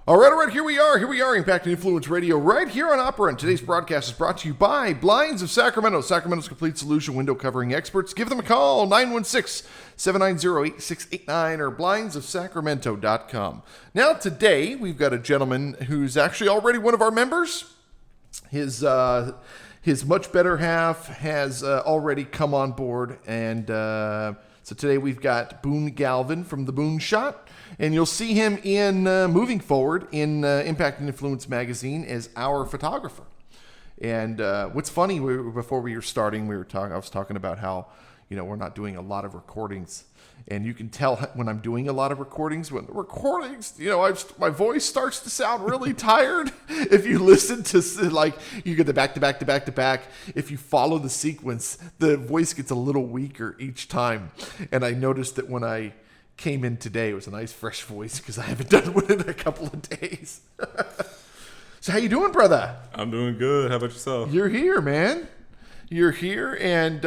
All right, here we are, Impact and Influence Radio, right here on Opera. And today's broadcast is brought to you by Blinds of Sacramento, Sacramento's complete solution window covering experts. Give them a call, 916-790-8689 or blindsofsacramento.com. Now, today, we've got a gentleman who's actually already one of our members. His much better half has already come on board, and so today we've got Boone Galvan from the Boone Shot. And you'll see him in moving forward in Impact and Influence magazine as our photographer. And what's funny, before we were starting, I was talking about how we're not doing a lot of recordings, and you can tell when I'm doing a lot of recordings. When the recordings, my voice starts to sound really tired. If you listen to you get the back to back to back to back. If you follow the sequence, the voice gets a little weaker each time. And I noticed that when I came in today, it was a nice fresh voice because I haven't done one in a couple of days. So how you doing, brother? I'm doing good. How about yourself? You're here, man. You're here, and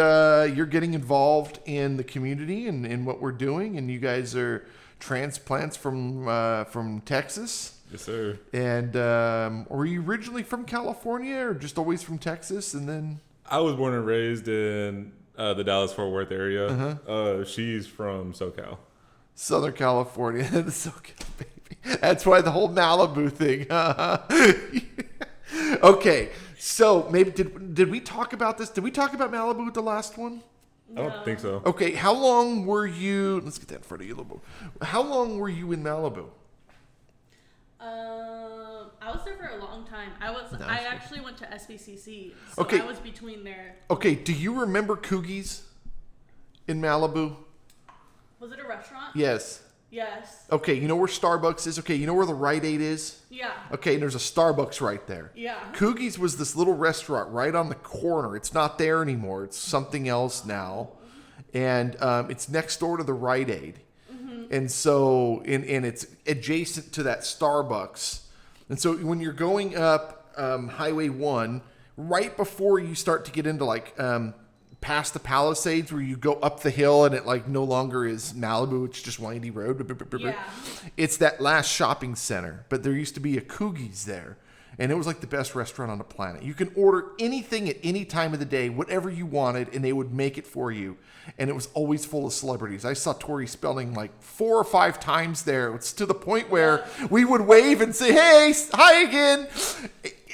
you're getting involved in the community and in what we're doing. And you guys are transplants from Texas. Yes, sir. And were you originally from California or just always from Texas? And then I was born and raised in the Dallas-Fort Worth area. Uh-huh. She's from SoCal. Southern California. SoCal, baby. That's why the whole Malibu thing. Okay, so maybe did we talk about this? Did we talk about Malibu at the last one? No. I don't think so. Okay, how long were you? Let's get that in front of you a little bit. How long were you in Malibu? I was there for a long time. I actually went to SBCC, so okay. I was between there. Okay, do you remember Coogie's in Malibu? Was it a restaurant? Yes. Yes. Okay, you know where Starbucks is? Okay, you know where the Rite Aid is? Yeah. Okay, and there's a Starbucks right there. Yeah. Coogie's was this little restaurant right on the corner. It's not there anymore. It's something else now. And it's next door to the Rite Aid. Mm-hmm. And so, and it's adjacent to that Starbucks. And so when you're going up Highway 1, right before you start to get into past the Palisades, where you go up the hill and it no longer is Malibu, it's just windy road. Yeah. It's that last shopping center, but there used to be a Coogie's there, and it was like the best restaurant on the planet. You can order anything at any time of the day, whatever you wanted, and they would make it for you. And it was always full of celebrities. I saw Tori Spelling 4 or 5 times there. It's to the point where we would wave and say, "Hey, hi again."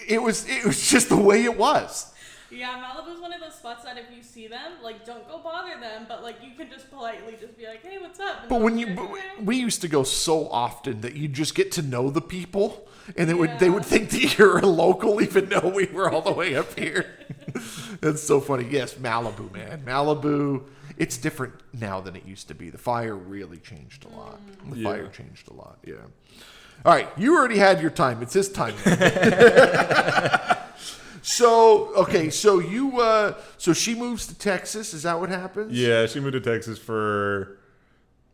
It was just the way it was. Yeah, Malibu's one of those spots that if you see them, don't go bother them, but you can just politely just be like, "Hey, what's up?" And but we used to go so often that you just get to know the people, and they would think that you're a local, even though we were all the way up here. That's so funny. Yes, Malibu, man, Malibu. It's different now than it used to be. The fire really changed a lot. The fire changed a lot. Yeah. All right, you already had your time. It's his time now. So, okay, so so she moves to Texas. Is that what happens? Yeah, she moved to Texas for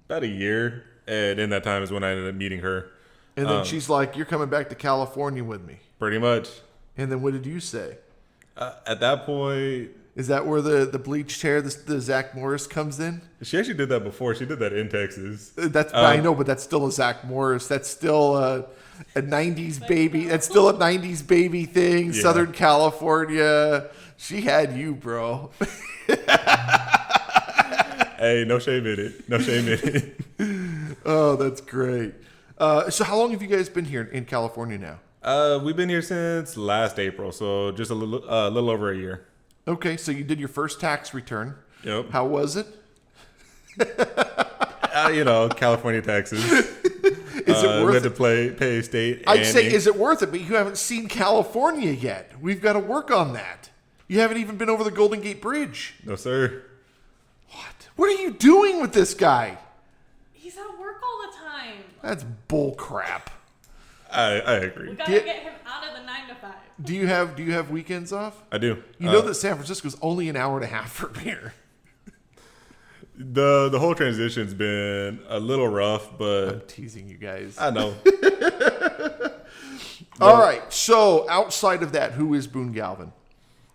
about a year, and in that time is when I ended up meeting her. And then she's like, "You're coming back to California with me." Pretty much. And then what did you say? At that point... Is that where the bleached hair, the Zach Morris comes in? She actually did that before. She did that in Texas. I know, but that's still a Zach Morris. That's still a 90s baby. That's still a 90s baby thing. Yeah. Southern California. She had you, bro. Hey, no shame in it. No shame in it. Oh, that's great. So how long have you guys been here in California now? We've been here since last April, so just a little over a year. Okay, so you did your first tax return. Yep. How was it? California taxes. Is it worth we had to pay state. I'd say, is it worth it? But you haven't seen California yet. We've got to work on that. You haven't even been over the Golden Gate Bridge. No, sir. What? What are you doing with this guy? He's at work all the time. That's bull crap. I agree. We gotta get him out of the 9 to 5. Do you have weekends off? I do. You know that San Francisco's only an hour and a half from here. The whole transition's been a little rough, but I'm teasing you guys. I know. All right. So outside of that, who is Boone Galvan?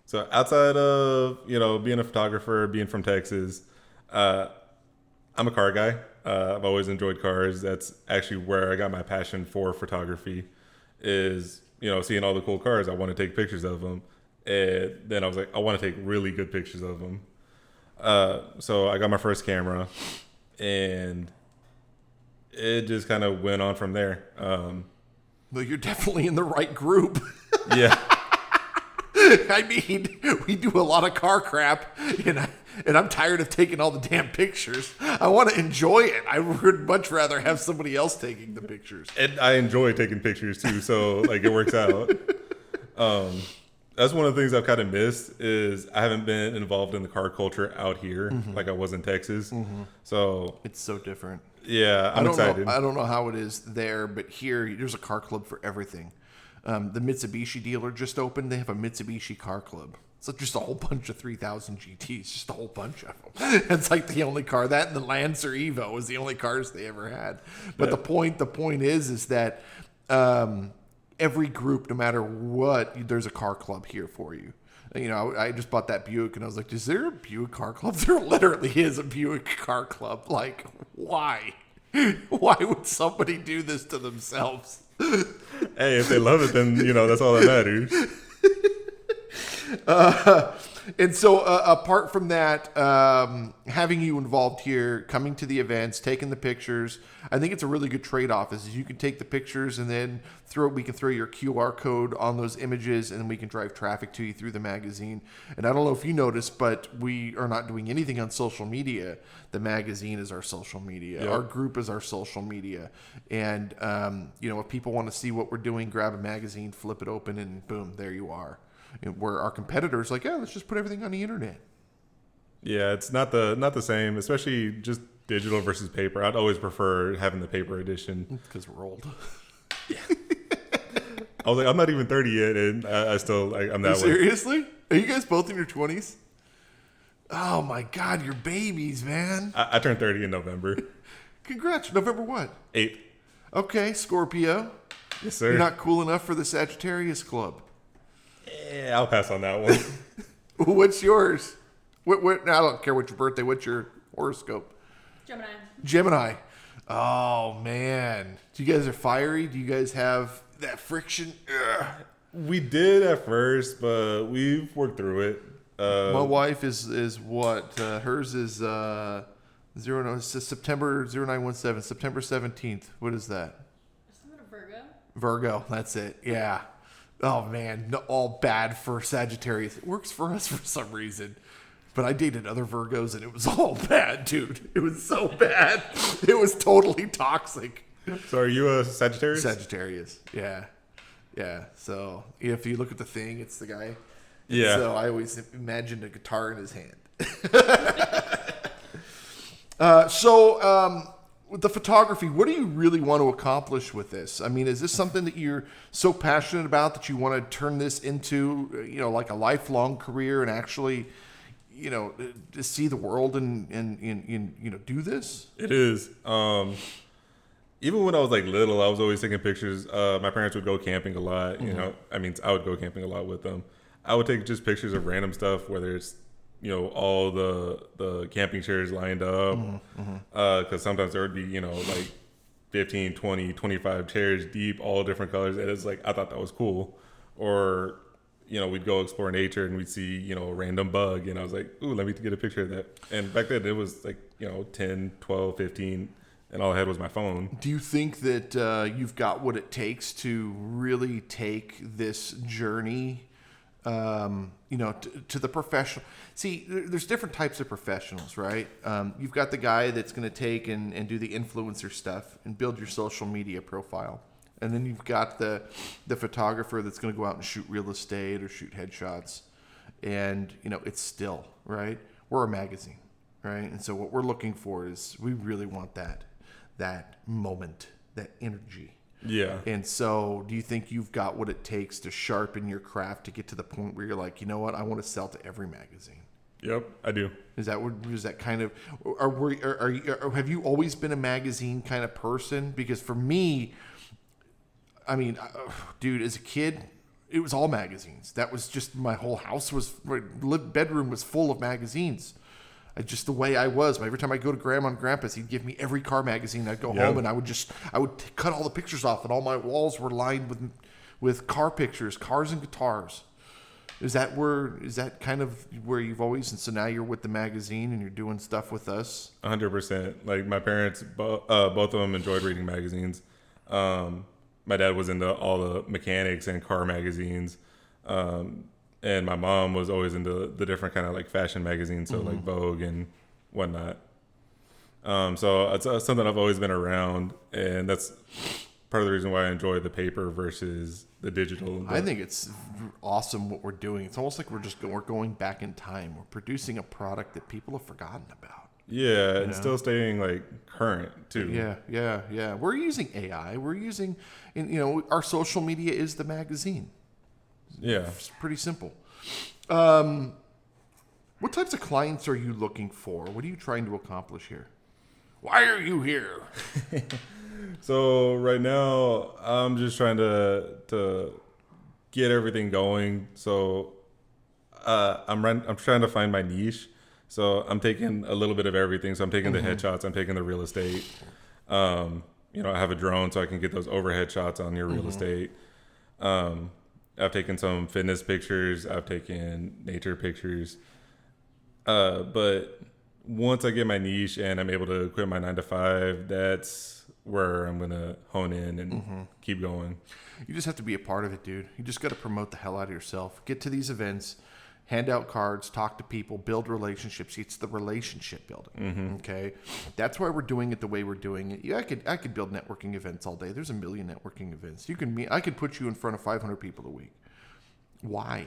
So outside of being a photographer, being from Texas, I'm a car guy. I've always enjoyed cars. That's actually where I got my passion for photography. Is seeing all the cool cars, I want to take pictures of them, and then I was like, I want to take really good pictures of them. So I got my first camera, and it just kind of went on from there. Well, you're definitely in the right group. Yeah. I mean, we do a lot of car crap, and I'm tired of taking all the damn pictures. I want to enjoy it. I would much rather have somebody else taking the pictures. And I enjoy taking pictures too, so like it works out. That's one of the things I've kind of missed is I haven't been involved in the car culture out here like I was in Texas. So It's so different. yeah, I'm excited. I don't know how it is there, but here there's a car club for everything. The Mitsubishi dealer just opened. They have a Mitsubishi car club. It's just a whole bunch of 3000 GTs, just a whole bunch of them. It's like the only car, that and the Lancer Evo was the only cars they ever had. But the point is that every group, no matter what, there's a car club here for you. I just bought that Buick, and I was like, is there a Buick car club? There literally is a Buick car club. Like, why? Why would somebody do this to themselves? Hey, if they love it, then that's all that matters. And so apart from that, having you involved here, coming to the events, taking the pictures, I think it's a really good trade-off is you can take the pictures and then we can throw your QR code on those images, and then we can drive traffic to you through the magazine. And I don't know if you noticed, but we are not doing anything on social media. The magazine is our social media. Yep. Our group is our social media. And, if people want to see what we're doing, grab a magazine, flip it open, and boom, there you are. Where our competitors like, let's just put everything on the internet. Yeah, it's not the same, especially just digital versus paper. I'd always prefer having the paper edition. Because we're old. I was like, I'm not even 30 yet, and I'm that way. Seriously? Are you guys both in your 20s? Oh my God, you're babies, man. I turned 30 in November. Congrats. November what? 8th. Okay, Scorpio. Yes, sir. You're not cool enough for the Sagittarius Club. Yeah, I'll pass on that one. What's yours? What? I don't care what your birthday. What's your horoscope? Gemini. Oh man, you guys are fiery. Do you guys have that friction? Ugh. We did at first, but we've worked through it. My wife is what? Hers is September 0917, September 17th. What is that? Isn't that a Virgo? Virgo. That's it. Yeah. Oh man, all bad for Sagittarius. It works for us for some reason. But I dated other Virgos and it was all bad, dude. It was so bad. It was totally toxic. So are you a Sagittarius? Sagittarius. Yeah. Yeah. So if you look at the thing, it's the guy. Yeah. So I always imagined a guitar in his hand. With the photography, what do you really want to accomplish with this? I mean, is this something that you're so passionate about that you want to turn this into, like a lifelong career and actually, to see the world and do this? It is. Even when I was like little, I was always taking pictures. My parents would go camping a lot. I would go camping a lot with them. I would take just pictures of random stuff, whether it's all the camping chairs lined up, because sometimes there would be like 15, 20, 25 chairs deep, all different colors, and it's like I thought that was cool. Or we'd go explore nature and we'd see a random bug, and I was like, ooh, let me get a picture of that. And back then it was like 10, 12, 15, and all I had was my phone. Do you think that you've got what it takes to really take this journey to the professional? See, there's different types of professionals, right? You've got the guy that's going to take and do the influencer stuff and build your social media profile. And then you've got the photographer that's going to go out and shoot real estate or shoot headshots. And, it's still, right? We're a magazine, right? And so what we're looking for is we really want that moment, that energy. Yeah. And so do you think you've got what it takes to sharpen your craft to get to the point where you're like, you know what, I want to sell to every magazine? Yep, I do. Is that kind of, have you always been a magazine kind of person? Because for me, I mean, dude, as a kid, it was all magazines. That was just my whole house bedroom was full of magazines. just the way I was. Every time I go to Grandma and Grandpa's, he'd give me every car magazine. I'd go home and I would cut all the pictures off, and all my walls were lined with car pictures, cars and guitars. Is that kind of where you've always, and so now you're with the magazine and you're doing stuff with us? 100%. Like my parents, both of them enjoyed reading magazines. My dad was into all the mechanics and car magazines. And my mom was always into the different kind of like fashion magazines. So like Vogue and whatnot. So it's something I've always been around, and that's part of the reason why I enjoy the paper versus the digital. I think it's awesome what we're doing. It's almost like we're going back in time. We're producing a product that people have forgotten about. Yeah, and still staying like current too. Yeah. We're using AI. We're using, our social media is the magazine. Yeah, It's pretty simple. What types of clients are you looking for? What are you trying to accomplish here? Why are you here? So right now I'm just trying to get everything going. So I'm trying to find my niche. So I'm taking a little bit of everything. So I'm taking the headshots. I'm taking the real estate. I have a drone, so I can get those overhead shots on your real estate. I've taken some fitness pictures. I've taken nature pictures. But once I get my niche and I'm able to quit my 9 to 5, that's where I'm going to hone in and keep going. You just have to be a part of it, dude. You just got to promote the hell out of yourself. Get to these events, hand out cards, talk to people, build relationships. It's the relationship building. Okay, that's why we're doing it the way we're doing it. Yeah, I could build networking events all day. There's a million networking events. I could put you in front of 500 people a week. Why?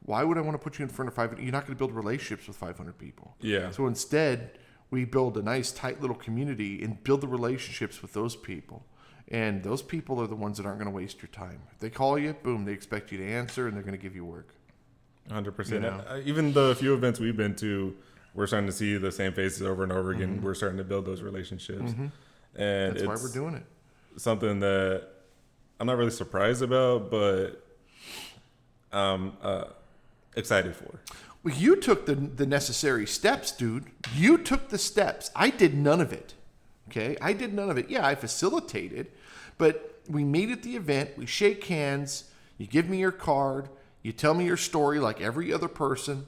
Why would I want to put you in front of 500? You're not going to build relationships with 500 people. Yeah. So instead, we build a nice, tight little community and build the relationships with those people. And those people are the ones that aren't going to waste your time. If they call you, boom, they expect you to answer, and they're going to give you work. 100%. Even the few events we've been to, we're starting to see the same faces over and over again. We're starting to build those relationships. And that's why we're doing it. Something that I'm not really surprised about, but I'm excited for. Well, you took the necessary steps, dude. You took the steps. I did none of it. Okay? I did none of it. Yeah, I facilitated, but we meet at the event. We shake hands. You give me your card. You tell me your story like every other person.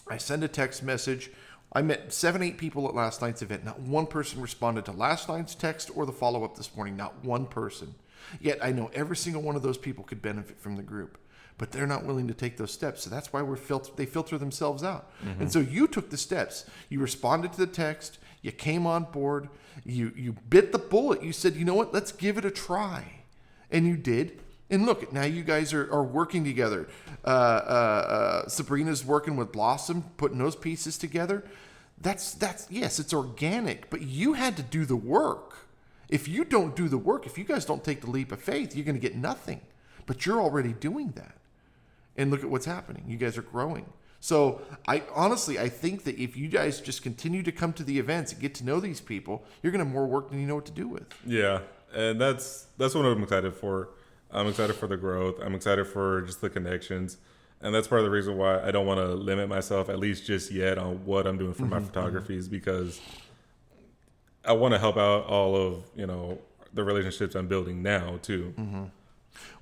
I send a text message. I met 7-8 people at last night's event. Not one person responded to last night's text or the follow-up this morning. Not one person. Yet I know every single one of those people could benefit from the group. But they're not willing to take those steps. So that's why they filter themselves out. And so you took the steps. You responded to the text. You came on board. You bit the bullet. You said, you know what? Let's give it a try. And you did. And look, now you guys are working together. Sabrina's working with Blossom, putting those pieces together. That's yes, it's organic, but you had to do the work. If you don't do the work, if you guys don't take the leap of faith, you're going to get nothing. But you're already doing that. And look at what's happening. You guys are growing. So I think that if you guys just continue to come to the events and get to know these people, you're going to have more work than you know what to do with. Yeah, and that's what I'm excited for. I'm excited for the growth. I'm excited for just the connections. And that's part of the reason why I don't want to limit myself, at least just yet, on what I'm doing for my photography, is because I want to help out all of, the relationships I'm building now too.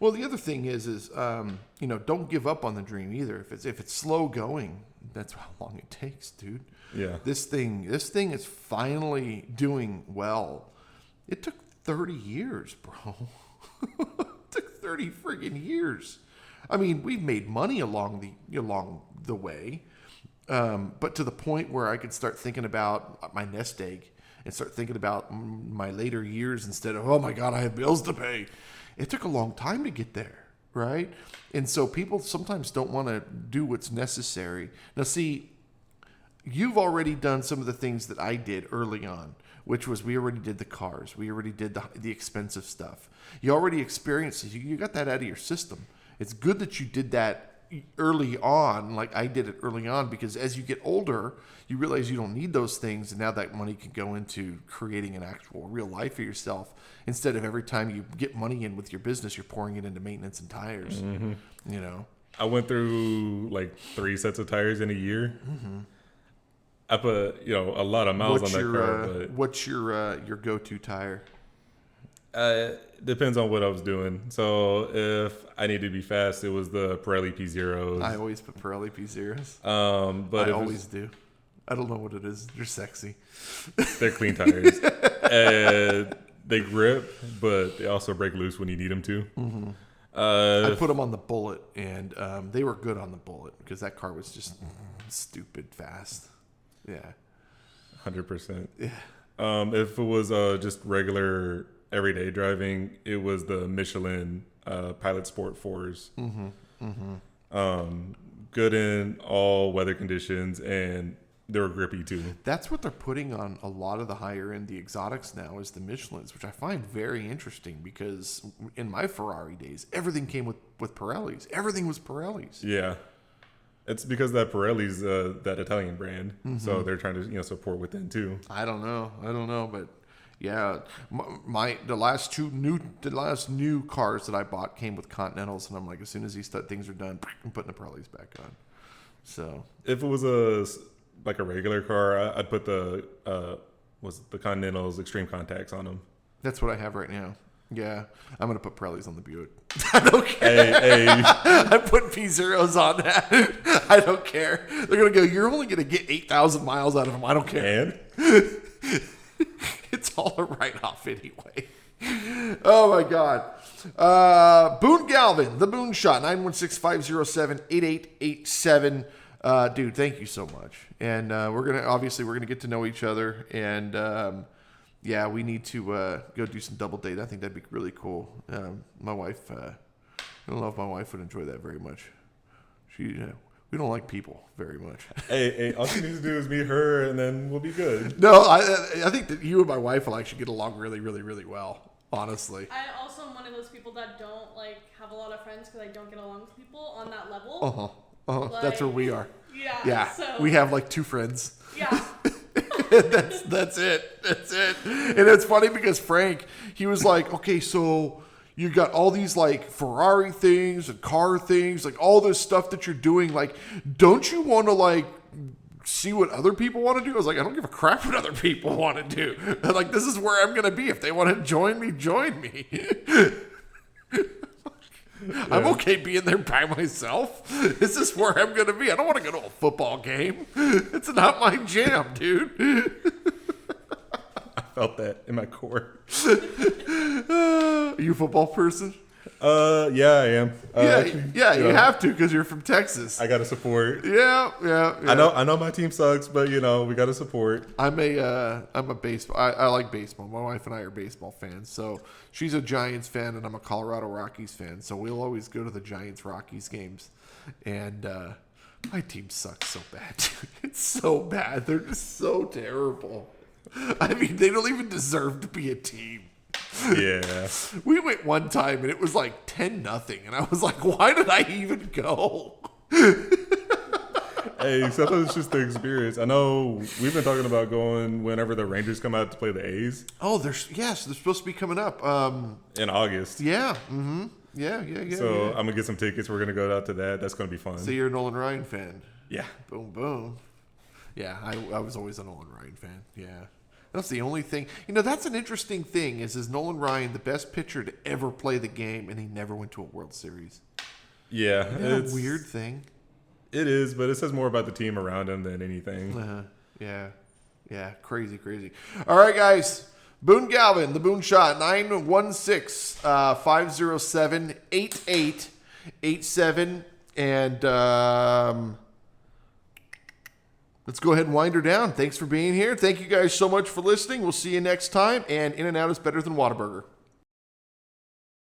Well, the other thing is don't give up on the dream either. If it's slow going, that's how long it takes, dude. Yeah. This thing is finally doing well. It took 30 years, bro. It took 30 friggin' years. I mean, we've made money along the way, but to the point where I could start thinking about my nest egg and start thinking about my later years instead of, oh my God, I have bills to pay. It took a long time to get there, right? And so people sometimes don't want to do what's necessary. Now, see, you've already done some of the things that I did early on, which was we already did the cars. We already did the expensive stuff. You already experienced it. You got that out of your system. It's good that you did that early on, like I did it early on, because as you get older, you realize you don't need those things, and now that money can go into creating an actual real life for yourself, instead of every time you get money in with your business, you're pouring it into maintenance and tires. I went through like 3 sets of tires in a year. I put a lot of miles on that car, but what's your go-to tire? depends on what I was doing. So if I need to be fast, it was the Pirelli P0s. I always put Pirelli P0s. But I always do. I don't know what it is. They're sexy. they're clean tires. And they grip, but they also break loose when you need them to. Mm-hmm. I put them on the Bullet, and they were good on the Bullet because that car was just stupid fast. Yeah. 100%. Yeah. If it was just regular everyday driving, it was the Michelin Pilot Sport 4s. Mm-hmm. Mm-hmm. Good in all weather conditions, and they were grippy too. That's what they're putting on a lot of the higher end, the exotics now, is the Michelins, which I find very interesting because in my Ferrari days, everything came with Pirellis. Everything was Pirellis. Yeah. It's because that Pirelli's that Italian brand, Mm-hmm. so they're trying to support within too. I don't know, but yeah, the last new cars that I bought came with Continentals, and I'm like, as soon as these things are done, I'm putting the Pirellis back on. So if it was a regular car, I'd put the Continentals Extreme Contacts on them. that's what I have right now. Yeah, I'm gonna put Pirellis on the Buick. I don't care. Hey. I put P0s on that. I don't care. They're gonna go. You're only gonna get 8,000 miles out of them. I don't care. And It's all a write-off anyway. Oh my God. Boone Galvan, the Boone Shot, 916-507-8887. Dude, thank you so much. And we're gonna get to know each other, and yeah, we need to go do some double date. I think that'd be really cool. My wife, I don't know if my wife would enjoy that very much. We don't like people very much. hey, all she needs to do is meet her, and then we'll be good. No, I think that you and my wife will actually get along really, really, really well. Honestly. I also am one of those people that don't have a lot of friends because I don't get along with people on that level. That's where we are. Yeah. Yeah. So, We have 2 friends. Yeah. That's it. And it's funny because Frank, he was like, okay, so you got all these Ferrari things and car things, all this stuff that you're doing. Don't you want to see what other people want to do? I was like, I don't give a crap what other people want to do. This is where I'm going to be. If they want to join me, join me. Yeah. I'm okay being there by myself. This is where I'm going to be. I don't want to go to a football game. It's not my jam, dude. I felt that in my core. Are you a football person? Yeah, I am. You have to because you're from Texas. I gotta support. Yeah. I know my team sucks, but we gotta support. I'm a baseball. I like baseball. My wife and I are baseball fans. So she's a Giants fan, and I'm a Colorado Rockies fan. So we'll always go to the Giants Rockies games. And my team sucks so bad, dude. It's so bad. They're just so terrible. I mean, they don't even deserve to be a team. Yeah. We went one time and it was 10-0, and I was like, why did I even go? Hey, sometimes it's just the experience. I know we've been talking about going whenever the Rangers come out to play the A's. Oh, they're supposed to be coming up. In August. Yeah. Mm-hmm. Yeah. So I'm gonna get some tickets. We're gonna go out to that. That's gonna be fun. So you're a Nolan Ryan fan. Yeah. Boom, boom. Yeah, I was always a Nolan Ryan fan. Yeah. That's the only thing. That's an interesting thing is Nolan Ryan the best pitcher to ever play the game, and he never went to a World Series? Yeah. It's a weird thing. It is, but it says more about the team around him than anything. Yeah. Crazy. All right, guys. Boone Galvan, the Boone Shot, 916-507-8887. And let's go ahead and wind her down. Thanks for being here. Thank you guys so much for listening. We'll see you next time. And In-N-Out is better than Whataburger.